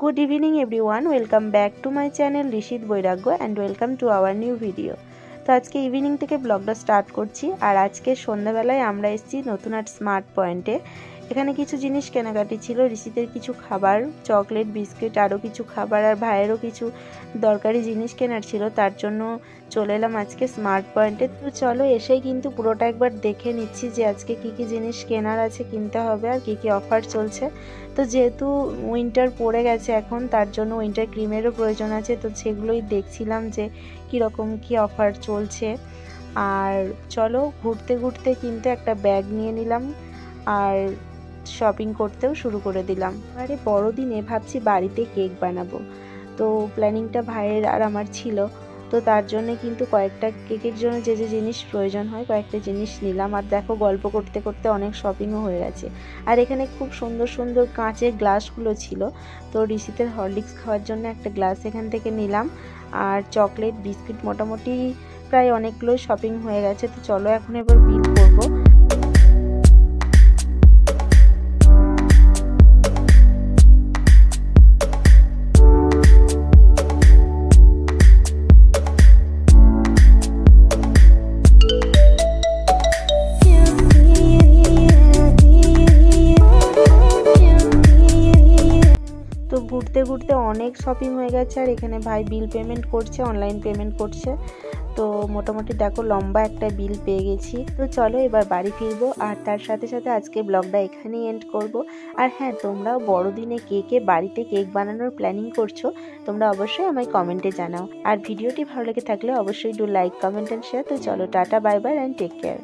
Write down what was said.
Good evening everyone, welcome back to my channel Rishit Boiragya and welcome to our new video। তো আজকে evening থেকে ব্লগটা start করছি আর আজকে সন্ধ্যাবেলায় আমরা এসেছি নতুনহাট স্মার্ট পয়েন্টে। এখানে কিছু জিনিস কেনাকাটি ছিল, ঋষিতের কিছু খাবার, চকলেট, বিস্কিট, আরও কিছু খাবার আর ভাইয়েরও কিছু দরকারি জিনিস কেনার ছিল, তার জন্য চলে এলাম আজকে স্মার্ট পয়েন্টে। তো চলো এসেই কিন্তু পুরোটা একবার দেখে নিচ্ছি যে আজকে কি কি জিনিস কেনার আছে, কিনতে হবে আর কি কি অফার চলছে। তো যেহেতু উইন্টার পড়ে গেছে এখন, তার জন্য উইন্টার ক্রিমেরও প্রয়োজন আছে, তো সেগুলোই দেখছিলাম যে কীরকম কি অফার চলছে। আর চলো ঘুরতে ঘুরতে কিন্তু একটা ব্যাগ নিয়ে নিলাম আর শপিং করতেও শুরু করে দিলাম। আরে বড়দিনে ভাবছি বাড়িতে কেক বানাবো, তো প্ল্যানিংটা ভাইয়ের আর আমার ছিল, তো তার জন্য কিন্তু কয়েকটা কেকের জন্য যে যে জিনিস প্রয়োজন হয় কয়েকটা জিনিস নিলাম। আর দেখো গল্প করতে করতে অনেক শপিংও হয়ে গেছে। আর এখানে খুব সুন্দর সুন্দর কাঁচের গ্লাসগুলো ছিল, তো ঋষিতের হরলিক্স খাওয়ার জন্য একটা গ্লাস এখান থেকে নিলাম। আর চকলেট, বিস্কিট, মোটামুটি প্রায় অনেকগুলো শপিং হয়ে গেছে। তো চলো এখন এবার বিল করবো। তো ঘুরতে ঘুরতে অনেক শপিং হয়ে গেছে আর এখানে ভাই বিল পেমেন্ট করছে, অনলাইন পেমেন্ট করছে। তো মোটামুটি দেখো লম্বা একটা বিল পেয়ে গেছি। তো চলো এবার বাড়ি ফিরবো আর তার সাথে সাথে আজকে ব্লগটা এখানেই এন্ড করব। আর হ্যাঁ, তোমরাও বড়দিনে বাড়িতে কেক বানানোর প্ল্যানিং করছো, তোমরা অবশ্যই আমায় কমেন্টে জানাও। আর ভিডিওটি ভালো লেগে থাকলে অবশ্যই do like, comment and share. তো চলো tata, bye bye and take care.